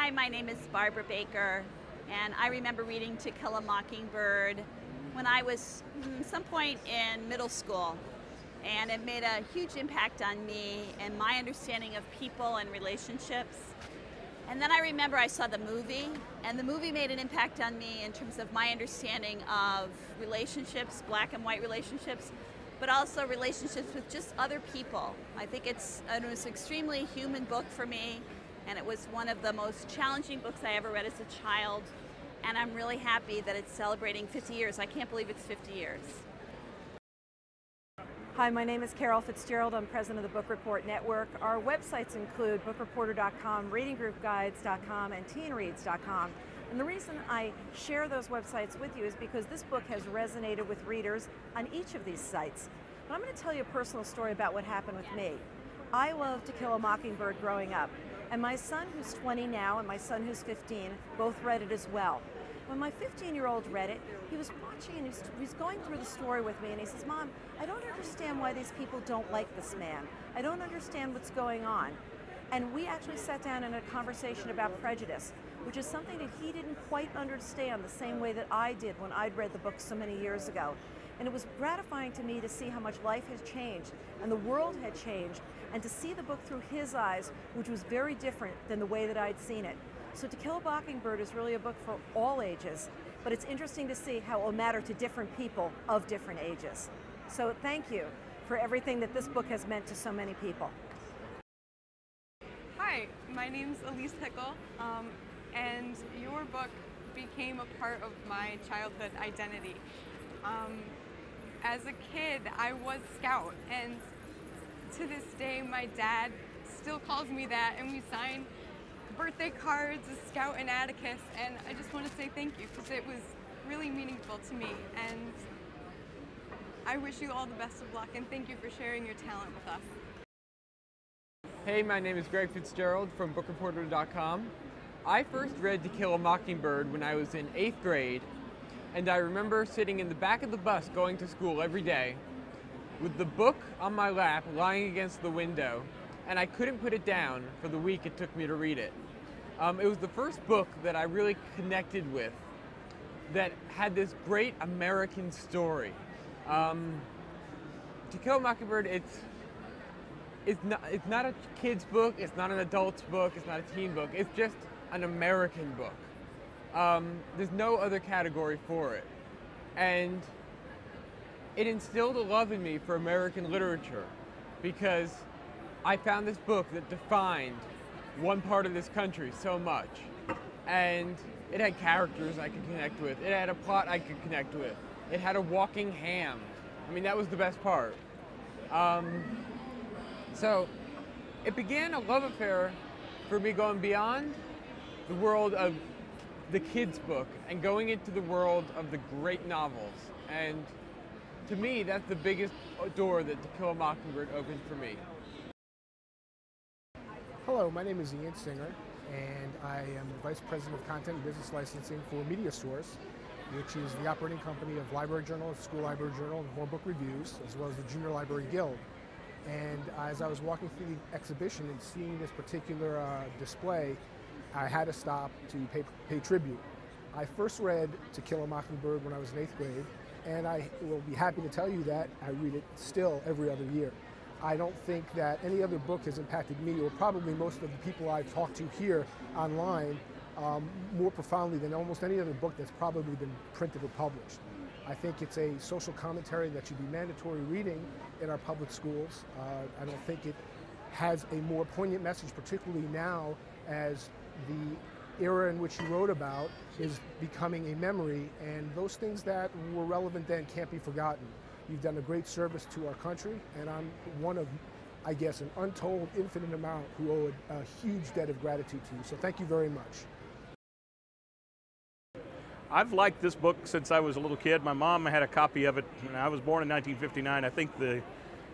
Hi, my name is Barbara Baker, and I remember reading To Kill a Mockingbird when I was some point in middle school, and it made a huge impact on me and my understanding of people and relationships. And then I remember I saw the movie, and the movie made an impact on me in terms of my understanding of relationships, black and white relationships, but also relationships with just other people. I think it was an extremely human book for me, and it was one of the most challenging books I ever read as a child, and I'm really happy that it's celebrating 50 years. I can't believe it's 50 years. Hi, my name is Carol Fitzgerald. I'm president of the Book Report Network. Our websites include bookreporter.com, readinggroupguides.com, and teenreads.com. And the reason I share those websites with you is because this book has resonated with readers on each of these sites. But I'm going to tell you a personal story about what happened with me. I loved To Kill a Mockingbird growing up, and my son, who's 20 now, and my son, who's 15, both read it as well. When my 15-year-old read it, he was watching and he was going through the story with me, and he says, "Mom, I don't understand why these people don't like this man. I don't understand what's going on." And we actually sat down in a conversation about prejudice, which is something that he didn't quite understand the same way that I did when I'd read the book so many years ago. And it was gratifying to me to see how much life has changed and the world had changed, and to see the book through his eyes, which was very different than the way that I'd seen it. So To Kill a Mockingbird is really a book for all ages, but it's interesting to see how it will matter to different people of different ages. So thank you for everything that this book has meant to so many people. Hi, my name's Elise Hickle, and your book became a part of my childhood identity. As a kid, I was Scout, and to this day, my dad still calls me that, and we sign birthday cards as Scout and Atticus, and I just want to say thank you because it was really meaningful to me, and I wish you all the best of luck, and thank you for sharing your talent with us. Hey, my name is Greg Fitzgerald from bookreporter.com. I first read To Kill a Mockingbird when I was in 8th grade, and I remember sitting in the back of the bus going to school every day with the book on my lap lying against the window, and I couldn't put it down for the week it took me to read it. It was the first book that I really connected with that had this great American story. To Kill a Mockingbird, it's not a kid's book, it's not an adult's book, it's not a teen book, it's just an American book. There's no other category for it. And it instilled a love in me for American literature because I found this book that defined one part of this country so much. And it had characters I could connect with. It had a plot I could connect with. It had a walking ham. I mean, that was the best part. So it began a love affair for me going beyond the world of the kids' book and going into the world of the great novels. And to me, that's the biggest door that To Kill a Mockingbird opened for me. Hello, my name is Ian Singer, and I am the Vice President of Content and Business Licensing for Media Source, which is the operating company of Library Journal, School Library Journal, and Horn Book Reviews, as well as the Junior Library Guild. And as I was walking through the exhibition and seeing this particular display, I had to stop to pay tribute. I first read To Kill a Mockingbird when I was in 8th grade, and I will be happy to tell you that I read it still every other year. I don't think that any other book has impacted me, or probably most of the people I've talked to here online, more profoundly than almost any other book that's probably been printed or published. I think it's a social commentary that should be mandatory reading in our public schools. I don't think it has a more poignant message, particularly now as the era in which he wrote about is becoming a memory, and those things that were relevant then can't be forgotten. You've done a great service to our country, and I'm one of, I guess, an untold infinite amount who owe a huge debt of gratitude to you. So thank you very much. I've liked this book since I was a little kid. My mom had a copy of it, and I was born in 1959. I think the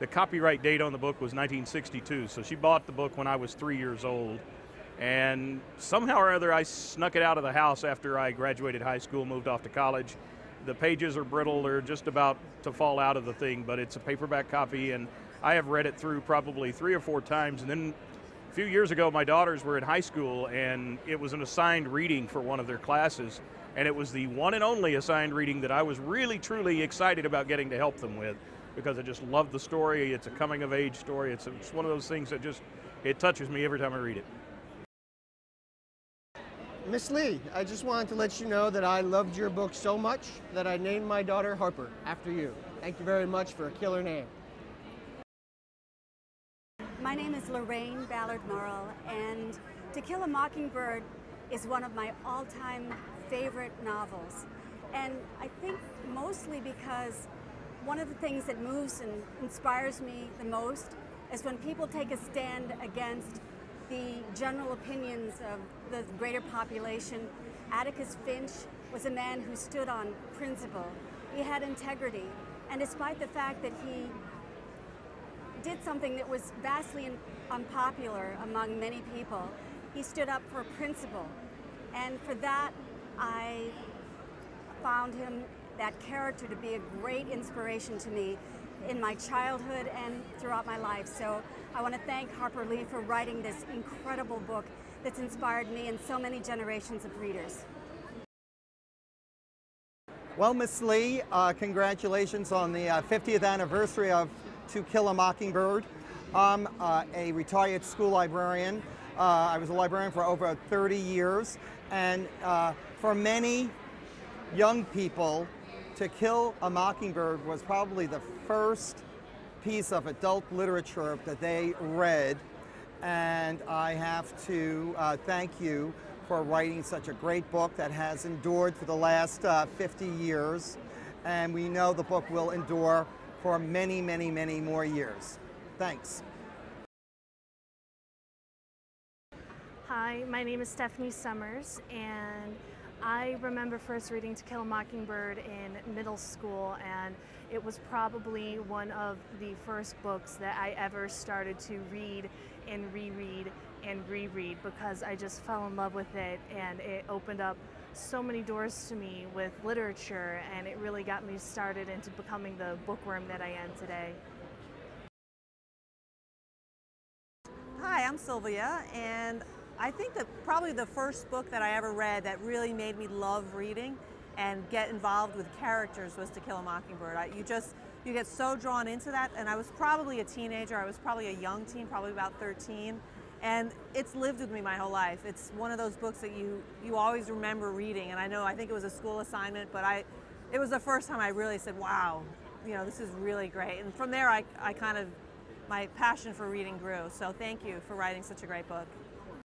copyright date on the book was 1962, so she bought the book when I was 3 years old. And somehow or other, I snuck it out of the house after I graduated high school, moved off to college. The pages are brittle, they're just about to fall out of the thing, but it's a paperback copy, and I have read it through probably 3 or 4 times, and then A few years ago, my daughters were in high school, and it was an assigned reading for one of their classes, and it was the one and only assigned reading that I was really, truly excited about getting to help them with, because I just love the story. It's a coming-of-age story. It's one of those things that it touches me every time I read it. Miss Lee, I just wanted to let you know that I loved your book so much that I named my daughter Harper after you. Thank you very much for a killer name. My name is Lorraine Ballard-Morrill, and To Kill a Mockingbird is one of my all-time favorite novels. And I think mostly because one of the things that moves and inspires me the most is when people take a stand against the general opinions of the greater population. Atticus Finch was a man who stood on principle. He had integrity, and despite the fact that he did something that was vastly unpopular among many people, he stood up for principle. And for that, I found him, that character, to be a great inspiration to me in my childhood and throughout my life. So I want to thank Harper Lee for writing this incredible book that's inspired me and so many generations of readers. Well, Miss Lee, congratulations on the 50th anniversary of To Kill a Mockingbird. I'm a retired school librarian. I was a librarian for over 30 years, and for many young people, To Kill a Mockingbird was probably the first piece of adult literature that they read, and I have to thank you for writing such a great book that has endured for the last 50 years, and we know the book will endure for many, many, many more years. Thanks. Hi, my name is Stephanie Summers, and I remember first reading To Kill a Mockingbird in middle school, and it was probably one of the first books that I ever started to read and reread and reread, because I just fell in love with it, and it opened up so many doors to me with literature, and it really got me started into becoming the bookworm that I am today. Hi, I'm Sylvia, and I think that probably the first book that I ever read that really made me love reading and get involved with characters was To Kill a Mockingbird. You get so drawn into that, and I was probably a teenager. I was probably a young teen, probably about 13, and it's lived with me my whole life. It's one of those books that you always remember reading, and I think it was a school assignment, but it was the first time I really said, wow, this is really great. And from there, my passion for reading grew. So thank you for writing such a great book.